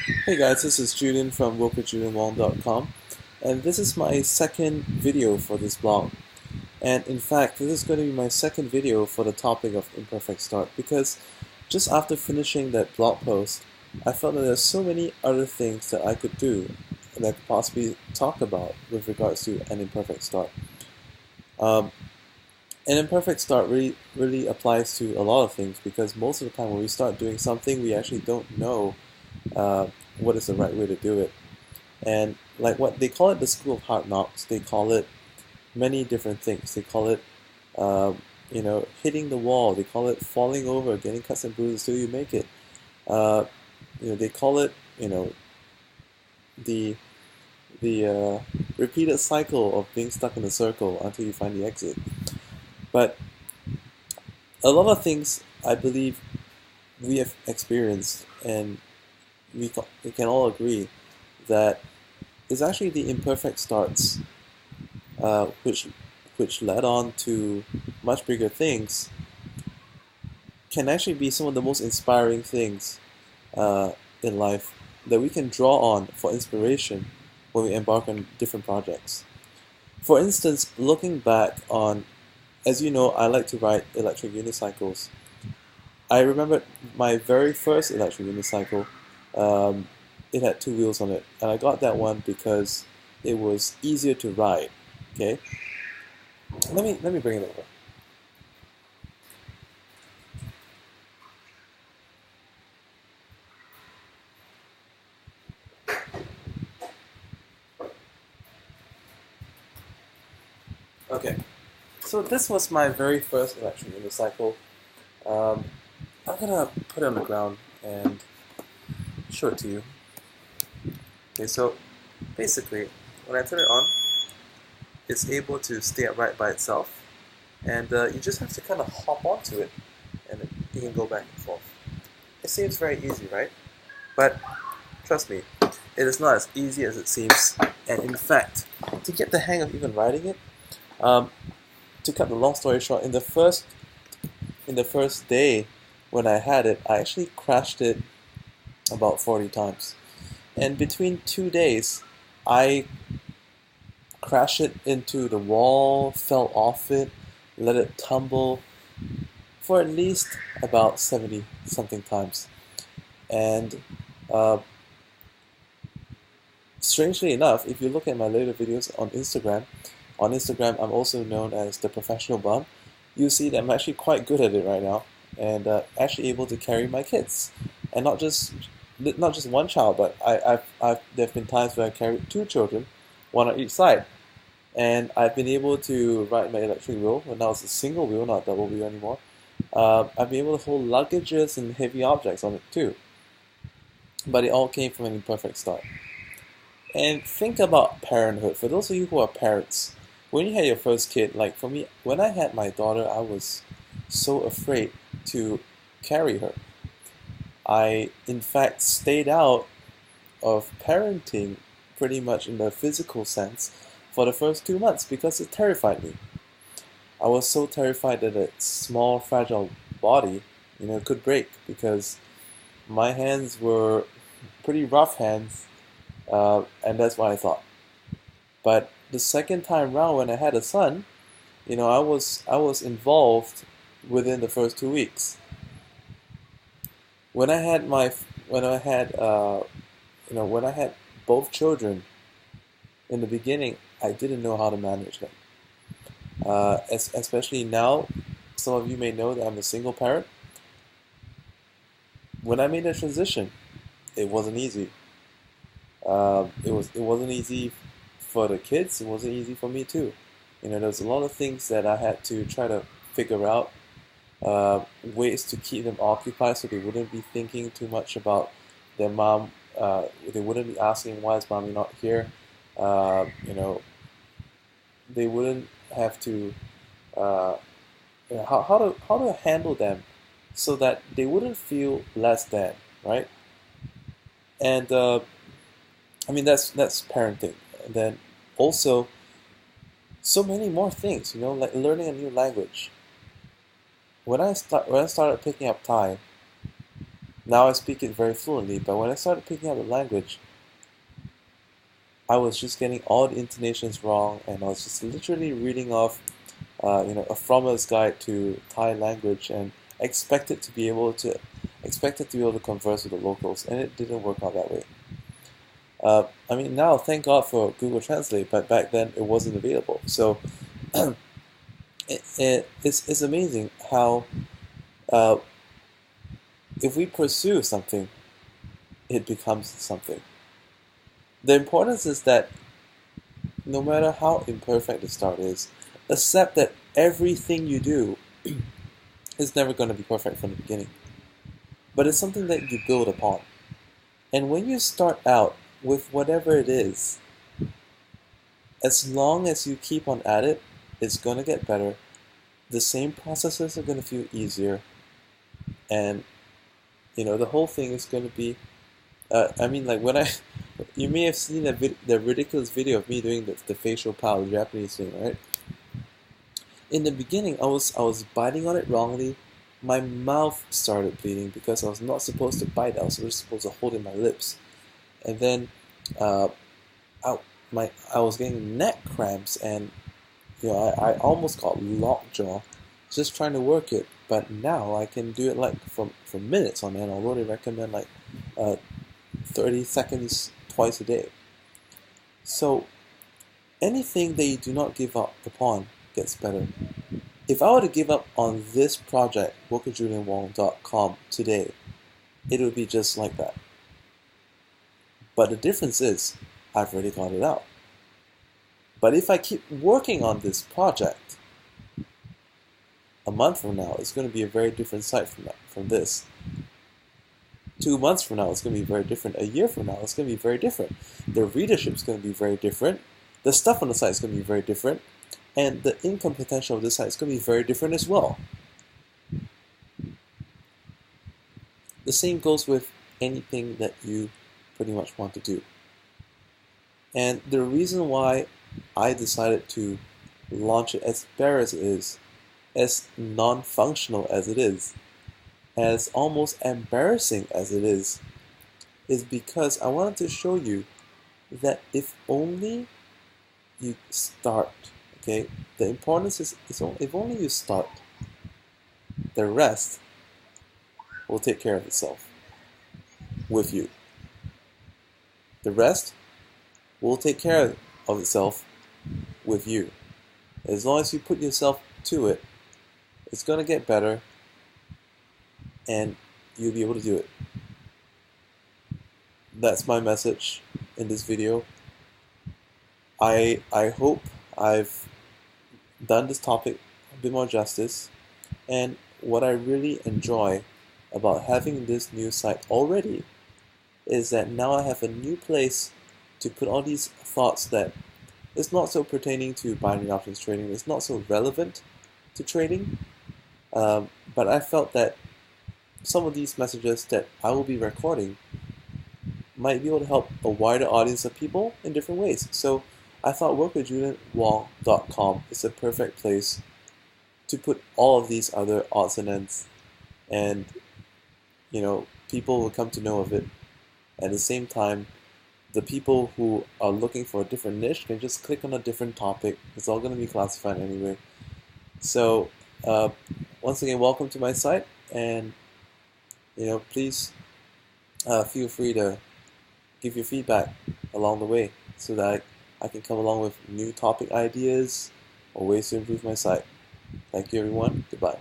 Hey guys, this is Julian from WorkWithJulianWong.com, and this is my second video for this blog. And in fact, this is going to be my second video for the topic of imperfect start, because just after finishing that blog post, I felt that there's so many other things that I could do and I could possibly talk about with regards to an imperfect start. Um, an imperfect start really applies to a lot of things, because most of the time when we start doing something, we actually don't know uh, what is the right way to do it. And like what they call it, the school of hard knocks, they call it many different things. They call it, hitting the wall. They call it falling over, getting cuts and bruises till you make it. Uh, they call it, the repeated cycle of being stuck in a circle until you find the exit. But a lot of things I believe we have experienced, and we can all agree that it's actually the imperfect starts, which led on to much bigger things, can actually be some of the most inspiring things in life that we can draw on for inspiration when we embark on different projects. For instance, looking back on, as you know, I like to ride electric unicycles. I remember my very first electric unicycle. It had two wheels on it, and I got that one because it was easier to ride. Okay, let me bring it over. Okay, so this was my very first electric unicycle. Um, I'm gonna put it on the ground and show it to you. Okay, so basically, when I turn it on, it's able to stay upright by itself, and you just have to kind of hop onto it, and it can go back and forth. It seems very easy, right? But trust me, it is not as easy as it seems. And in fact, to get the hang of even riding it, to cut the long story short, in the first day when I had it, I actually crashed it about 40 times. And between 2 days, I crashed it into the wall, fell off it, let it tumble for at least about 70 something times. And strangely enough, if you look at my later videos on Instagram I'm also known as the professional bum. You see that I'm actually quite good at it right now, and actually able to carry my kids, and not just one child, but there've been times where I carried two children, one on each side, and I've been able to ride my electric wheel when I was a single wheel, not double wheel anymore. I've been able to hold luggages and heavy objects on it too, but it all came from an imperfect start. And think about parenthood. For those of you who are parents, when you had your first kid, like for me, when I had my daughter, I was so afraid to carry her. I, in fact, stayed out of parenting pretty much in the physical sense for the first 2 months because it terrified me. I was so terrified that its small, fragile body, could break, because my hands were pretty rough hands, and that's what I thought. But the second time round, when I had a son, I was involved within the first 2 weeks. When I had both children in the beginning, I didn't know how to manage them. Especially now, some of you may know that I'm a single parent. When I made the transition, it wasn't easy. It wasn't easy for the kids. It wasn't easy for me too. There's a lot of things that I had to try to figure out, ways to keep them occupied so they wouldn't be thinking too much about their mom. They wouldn't be asking, why is mommy not here? They wouldn't have to how to handle them so that they wouldn't feel less than, right? And that's parenting. And then also so many more things, like learning a new language. When I started picking up Thai, Now I speak it very fluently, but when I started picking up the language, I was just getting all the intonations wrong, and I was just literally reading off, a Frommer's guide to Thai language, and expected to be able to converse with the locals, and it didn't work out that way. I mean, now thank God for Google Translate, but back then it wasn't available. So it's amazing how if we pursue something, it becomes something. The importance is that no matter how imperfect the start is, accept that everything you do is never going to be perfect from the beginning. But it's something that you build upon. And when you start out with whatever it is, as long as you keep on at it, it's going to get better. The same processes are going to feel easier. And, the whole thing is going to be, you may have seen the ridiculous video of me doing the facial pow, the Japanese thing, right? In the beginning, I was biting on it wrongly. My mouth started bleeding because I was not supposed to bite. I was just supposed to hold in my lips, and then I was getting neck cramps, and I almost got lockjaw just trying to work it. But now I can do it like for minutes on end. Although they recommend 30 seconds twice a day. So anything that you do not give up upon gets better. If I were to give up on this project, WorkWithJulianWong.com, today, it would be just like that. But the difference is, I've already got it out. But if I keep working on this project, a month from now, it's going to be a very different site from this. 2 months from now, it's going to be very different. A year from now, it's going to be very different. The readership is going to be very different. The stuff on the site is going to be very different. And the income potential of this site is going to be very different as well. The same goes with anything that you pretty much want to do. And the reason why I decided to launch it as bare as it is, as non-functional as it is, as almost embarrassing as it is because I wanted to show you that if only you start, okay, the importance is if only you start, the rest will take care of itself with you. The rest will take care of itself with you. As long as you put yourself to it, it's going to get better, and you'll be able to do it. That's my message in this video. I hope I've done this topic a bit more justice, and what I really enjoy about having this new site already is that now I have a new place to put all these thoughts that is not so pertaining to binary options trading, it's not so relevant to trading, but I felt that some of these messages that I will be recording might be able to help a wider audience of people in different ways. So I thought WorkWithJulianWong.com is a perfect place to put all of these other odds and ends, and people will come to know of it. At the same time, the people who are looking for a different niche can just click on a different topic. It's all going to be classified anyway. So once again, welcome to my site, and please feel free to give your feedback along the way so that I can come along with new topic ideas or ways to improve my site. Thank you, everyone. Goodbye.